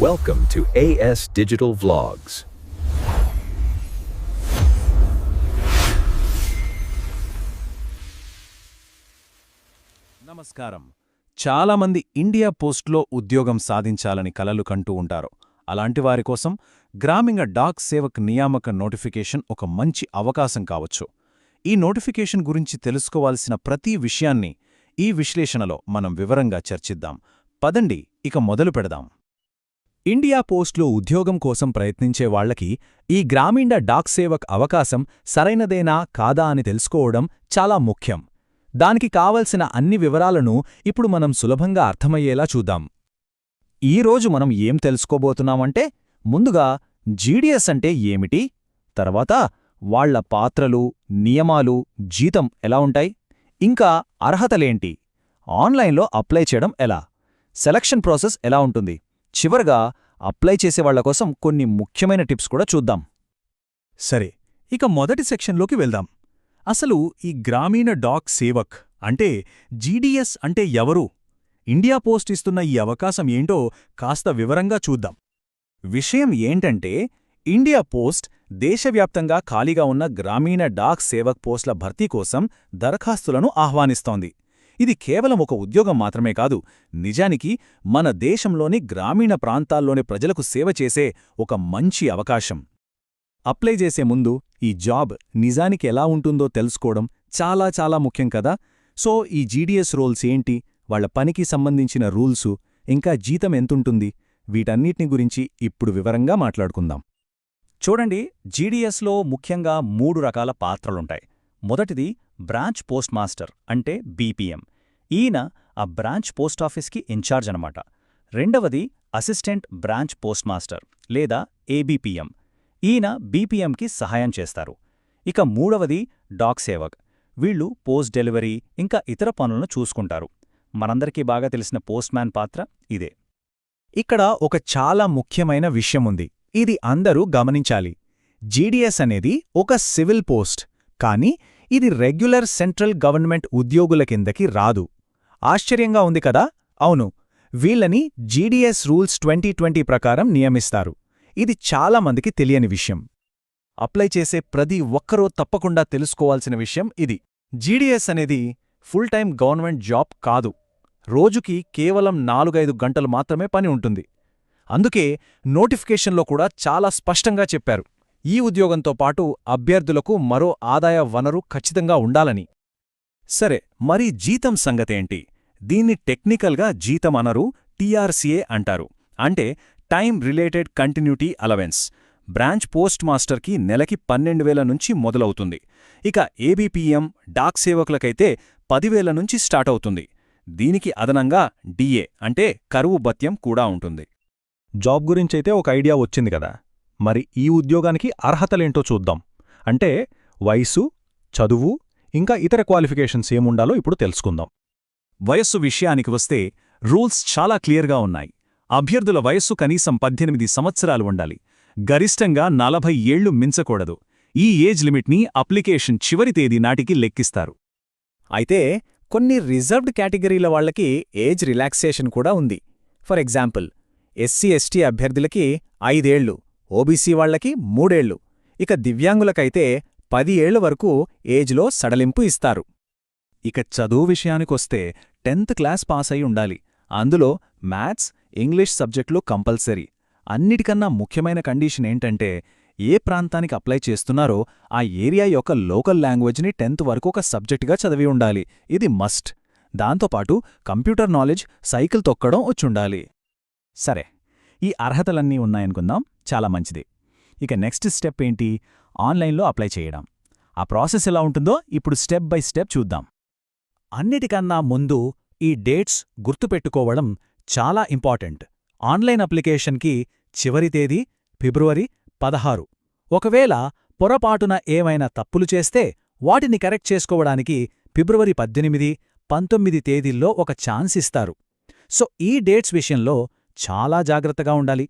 Welcome to AS Digital Vlogs. నమస్కారం. చాలామంది India పోస్ట్లో ఉద్యోగం సాధించాలని కలలు కంటూ ఉంటారు. అలాంటి వారి కోసం గ్రామీణ డాక్ సేవక్ నియామక నోటిఫికేషన్ ఒక మంచి అవకాశం కావచ్చు. ఈ నోటిఫికేషన్ గురించి తెలుసుకోవాల్సిన ప్రతి విషయాన్ని ఈ విశ్లేషణలో మనం వివరంగా చర్చిద్దాం. పదండి ఇక మొదలు పెడదాం. ఇండియా పోస్ట్లో ఉద్యోగం కోసం ప్రయత్నించే వాళ్లకి ఈ గ్రామీణ డాక్ సేవక్ అవకాశం సరైనదేనా కాదా అని తెలుసుకోవడం చాలా ముఖ్యం. దానికి కావలసిన అన్ని వివరాలను ఇప్పుడు మనం సులభంగా అర్థమయ్యేలా చూద్దాం. ఈరోజు మనం ఏం తెలుసుకోబోతున్నామంటే, ముందుగా జీడీఎస్ అంటే ఏమిటి, తర్వాత వాళ్ల పాత్రలు, నియమాలు, జీతం ఎలా ఉంటాయి, ఇంకా అర్హతలేంటి, ఆన్లైన్లో అప్లై చేయడం ఎలా, సెలక్షన్ ప్రాసెస్ ఎలా ఉంటుంది, చివరగా అప్లై చేసేవాళ్ల కోసం కొన్ని ముఖ్యమైన టిప్స్ కూడా చూద్దాం. సరే, ఇక మొదటి సెక్షన్లోకి వెళ్దాం. అసలు ఈ గ్రామీణ డాక్ సేవక్ అంటే జీడీఎస్ అంటే ఎవరు, ఇండియా పోస్ట్ ఇస్తున్న ఈ అవకాశం ఏంటో కాస్త వివరంగా చూద్దాం. విషయం ఏంటంటే, ఇండియా పోస్ట్ దేశవ్యాప్తంగా ఖాళీగా ఉన్న గ్రామీణ డాక్ సేవక్ పోస్టుల భర్తీ కోసం దరఖాస్తులను ఆహ్వానిస్తోంది. ఇది కేవలం ఒక ఉద్యోగం మాత్రమే కాదు, నిజానికి మన దేశంలోని గ్రామీణ ప్రాంతాల్లోని ప్రజలకు సేవ చేసే ఒక మంచి అవకాశం. అప్లై చేసే ముందు ఈ జాబ్ నిజానికి ఎలా ఉంటుందో తెలుసుకోవడం చాలా చాలా ముఖ్యం కదా. సో ఈ జీడీఎస్ రోల్స్ ఏంటి, వాళ్ల పనికి సంబంధించిన రూల్సు, ఇంకా జీతం ఎంతుంటుంది, వీటన్నిటిని గురించి ఇప్పుడు వివరంగా మాట్లాడుకుందాం. చూడండి, జీడీఎస్లో ముఖ్యంగా 3 రకాల పాత్రలుంటాయి. మొదటిది బ్రాంచ్ పోస్ట్ మాస్టర్ అంటే బీపీఎం. ఈయన ఆ బ్రాంచ్ పోస్టాఫీస్కి ఇన్ఛార్జ్ అనమాట. రెండవది అసిస్టెంట్ బ్రాంచ్ పోస్ట్ మాస్టర్ లేదా ఏబీపీఎం. ఈయన బీపీఎంకి సహాయం చేస్తారు. ఇక మూడవది డాక్ సేవక్. వీళ్లు పోస్ట్ డెలివరీ ఇంకా ఇతర పనులను చూసుకుంటారు. మనందరికీ బాగా తెలిసిన పోస్ట్మ్యాన్ పాత్ర ఇదే. ఇక్కడ ఒక చాలా ముఖ్యమైన విషయముంది, ఇది అందరూ గమనించాలి. జీడీఎస్ అనేది ఒక సివిల్ పోస్ట్, కానీ ఇది రెగ్యులర్ సెంట్రల్ గవర్నమెంట్ ఉద్యోగుల కిందకి రాదు. ఆశ్చర్యంగా ఉంది కదా? అవును, వీళ్ళని జీడీఎస్ రూల్స్ 2020 ప్రకారం నియమిస్తారు. ఇది చాలామందికి తెలియని విషయం. అప్లై చేసే ప్రతి ఒక్కరూ తప్పకుండా తెలుసుకోవాల్సిన విషయం ఇది. జీడీఎస్ అనేది ఫుల్ టైం గవర్నమెంట్ జాబ్ కాదు. రోజుకి కేవలం 4-5 గంటలు మాత్రమే పని ఉంటుంది. అందుకే నోటిఫికేషన్లో కూడా చాలా స్పష్టంగా చెప్పారు, ఈ ఉద్యోగంతో పాటు అభ్యర్థులకు మరో ఆదాయ వనరు ఖచ్చితంగా ఉండాలని. సరే, మరి జీతం సంగతేంటి? దీన్ని టెక్నికల్గా జీతం అనరు, టీఆర్సీఏ అంటారు. అంటే time related continuity allowance. Branch post మాస్టర్కి నెలకి 12,000 నుంచి మొదలవుతుంది. ఇక ఏబీపీఎం, డాక్ సేవకులకైతే 10,000 నుంచి స్టార్ట్ అవుతుంది. దీనికి అదనంగా డిఏ అంటే కరువు భత్యం కూడా ఉంటుంది. జాబ్ గురించైతే ఒక ఐడియా వచ్చింది కదా. మరి ఈ ఉద్యోగానికి అర్హతలేంటో చూద్దాం. అంటే వయసు, చదువు, ఇంకా ఇతర క్వాలిఫికేషన్స్ ఏముండాలో ఇప్పుడు తెలుసుకుందాం. వయస్సు విషయానికి వస్తే రూల్స్ చాలా క్లియర్గా ఉన్నాయి. అభ్యర్థుల వయస్సు కనీసం 18 సంవత్సరాలు ఉండాలి. గరిష్టంగా 40 ఏళ్లు మించకూడదు. ఈ ఏజ్ లిమిట్ని అప్లికేషన్ చివరి తేదీ నాటికి లెక్కిస్తారు. అయితే కొన్ని రిజర్వ్డ్ కేటగిరీల వాళ్లకి ఏజ్ రిలాక్సేషన్ కూడా ఉంది. ఫర్ ఎగ్జాంపుల్, ఎస్సీ/ఎస్టీ అభ్యర్థులకి 5 ఏళ్లు, ఓబీసీ వాళ్లకి 3 ఏళ్లు, ఇక దివ్యాంగులకైతే 10 ఏళ్ల వరకు ఏజ్లో సడలింపు ఇస్తారు. ఇక చదువు విషయానికొస్తే 10th క్లాస్ పాస్ అయి ఉండాలి. అందులో మ్యాథ్స్, ఇంగ్లీష్ సబ్జెక్టులు కంపల్సరీ. అన్నిటికన్నా ముఖ్యమైన కండిషన్ ఏంటంటే, ఏ ప్రాంతానికి అప్లై చేస్తున్నారో ఆ ఏరియా యొక్క లోకల్ లాంగ్వేజ్ని 10th వరకు ఒక సబ్జెక్టుగా చదివి ఉండాలి. ఇది మస్ట్. దాంతోపాటు కంప్యూటర్ నాలెడ్జ్, సైకిల్ తొక్కడం వచ్చుండాలి. సరే, ఈ అర్హతలన్నీ ఉన్నాయనుకుందాం, చాలా మంచిది. ఇక నెక్స్ట్ స్టెప్ ఏంటి? ఆన్లైన్లో అప్లై చేయడం. ఆ ప్రాసెస్ ఎలా ఉంటుందో ఇప్పుడు స్టెప్ బై స్టెప్ చూద్దాం. అన్నిటికన్నా ముందు ఈ డేట్స్ గుర్తుపెట్టుకోవడం చాలా ఇంపార్టెంట్. ఆన్లైన్ అప్లికేషన్కి చివరి తేదీ ఫిబ్రవరి 16. ఒకవేళ పొరపాటున ఏమైనా తప్పులు చేస్తే వాటిని కరెక్ట్ చేసుకోవడానికి ఫిబ్రవరి 18, 19 తేదీల్లో ఒక ఛాన్స్ ఇస్తారు. సో ఈ డేట్స్ విషయంలో చాలా జాగ్రత్తగా ఉండాలి.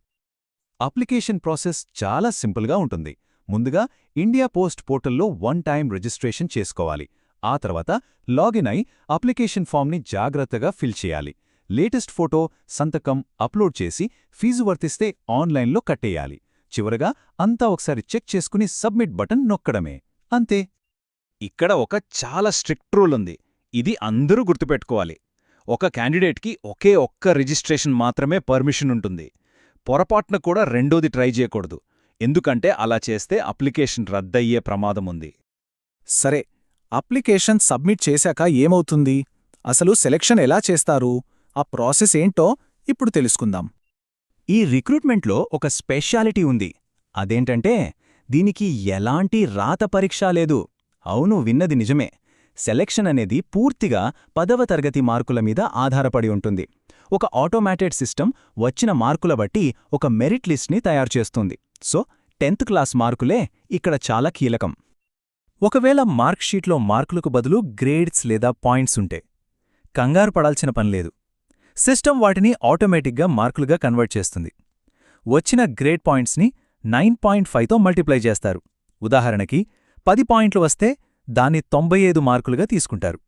అప్లికేషన్ ప్రాసెస్ చాలా సింపుల్గా ఉంటుంది. ముందుగా ఇండియా పోస్ట్ పోర్టల్లో 1 టైం రిజిస్ట్రేషన్ చేసుకోవాలి. ఆ తర్వాత లాగిన్ అయి అప్లికేషన్ ఫామ్ని జాగ్రత్తగా ఫిల్ చేయాలి. లేటెస్ట్ ఫోటో, సంతకం అప్లోడ్ చేసి ఫీజు వర్తిస్తే ఆన్లైన్లో కట్టేయాలి. చివరగా అంతా ఒకసారి చెక్ చేసుకుని సబ్మిట్ బటన్ నొక్కడమే. అంతే. ఇక్కడ ఒక చాలా స్ట్రిక్ట్ రూల్ ఉంది. ఇది అందరూ గుర్తుపెట్టుకోవాలి. ఒక క్యాండిడేట్కి ఒకే ఒక్క రిజిస్ట్రేషన్ మాత్రమే పర్మిషన్ ఉంటుంది. పొరపాటున కూడా రెండోది ట్రై చేయకూడదు. ఎందుకంటే అలా చేస్తే అప్లికేషన్ రద్దయ్యే ప్రమాదముంది. సరే, అప్లికేషన్ సబ్మిట్ చేశాక ఏమవుతుంది? అసలు సెలెక్షన్ ఎలా చేస్తారు? ఆ ప్రాసెస్ ఏంటో ఇప్పుడు తెలుసుకుందాం. ఈ రిక్రూట్మెంట్లో ఒక స్పెషాలిటీ ఉంది. అదేంటంటే దీనికి ఎలాంటి రాత పరీక్ష లేదు. అవును, విన్నది నిజమే. సెలెక్షన్ అనేది పూర్తిగా 10వ తరగతి మార్కుల మీద ఆధారపడి ఉంటుంది. ఒక ఆటోమేటెడ్ సిస్టమ్ వచ్చిన మార్కుల బట్టి ఒక మెరిట్ లిస్ట్ని తయారుచేస్తుంది. సో 10th క్లాస్ మార్కులే ఇక్కడ చాలా కీలకం. ఒకవేళ మార్క్షీట్లో మార్కులకు బదులు గ్రేడ్స్ లేదా పాయింట్స్ ఉంటే కంగారు పడాల్సిన పనిలేదు. సిస్టమ్ వాటిని ఆటోమేటిక్గా మార్కులుగా కన్వర్ట్ చేస్తుంది. వచ్చిన గ్రేడ్ పాయింట్స్ని 9.5తో మల్టిప్లై చేస్తారు. ఉదాహరణకి 10 పాయింట్లు వస్తే దాన్ని 95 మార్కులుగా తీసుకుంటారు.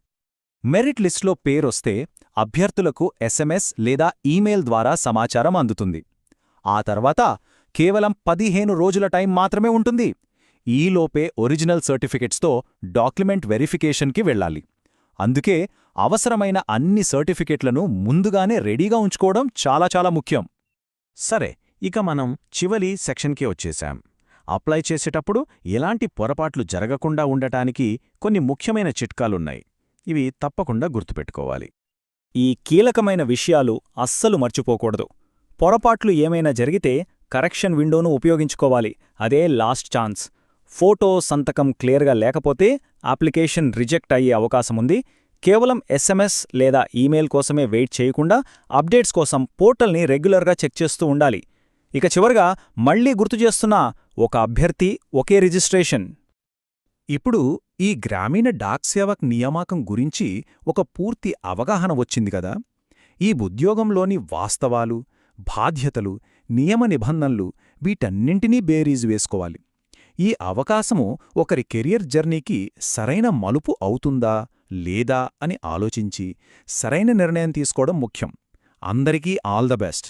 మెరిట్ లిస్ట్లో పేరొస్తే అభ్యర్థులకు SMS లేదా ఈమెయిల్ ద్వారా సమాచారం అందుతుంది. ఆ తర్వాత కేవలం 15 రోజుల టైం మాత్రమే ఉంటుంది. ఈలోపే ఒరిజినల్ సర్టిఫికెట్స్తో డాక్యుమెంట్ వెరిఫికేషన్కి వెళ్ళాలి. అందుకే అవసరమైన అన్ని సర్టిఫికెట్లను ముందుగానే రెడీగా ఉంచుకోవడం చాలా ముఖ్యం. సరే, ఇక మనం చివరి సెక్షన్కి వచ్చేశాం. అప్లై చేసేటప్పుడు ఎలాంటి పొరపాట్లు జరగకుండా ఉండటానికి కొన్ని ముఖ్యమైన చిట్కాలున్నాయి. ఇవి తప్పకుండా గుర్తుపెట్టుకోవాలి. ఈ కీలకమైన విషయాలు అస్సలు మర్చిపోకూడదు. పొరపాట్లు ఏమైనా జరిగితే కరెక్షన్ విండోను ఉపయోగించుకోవాలి. అదే లాస్ట్ ఛాన్స్. ఫోటో, సంతకం క్లియర్గా లేకపోతే అప్లికేషన్ రిజెక్ట్ అయ్యే అవకాశముంది. కేవలం SMS లేదా ఈమెయిల్ కోసమే వెయిట్ చేయకుండా అప్డేట్స్ కోసం పోర్టల్ని రెగ్యులర్గా చెక్ చేస్తూ ఉండాలి. ఇక చివరగా మళ్లీ గుర్తుచేస్తున్నా, ఒక అభ్యర్థి ఒకే రిజిస్ట్రేషన్. ఇప్పుడు ఈ గ్రామీణ డాక్ సేవక్ నియామకం గురించి ఒక పూర్తి అవగాహన వచ్చింది కదా. ఈ ఉద్యోగంలోని వాస్తవాలు, బాధ్యతలు, నియమ నిబంధనలు వీటన్నింటినీ బేరీజు వేసుకోవాలి. ఈ అవకాశము ఒకరి కెరియర్ జర్నీకి సరైన మలుపు అవుతుందా లేదా అని ఆలోచించి సరైన నిర్ణయం తీసుకోవడం ముఖ్యం. అందరికీ ఆల్ ద బెస్ట్.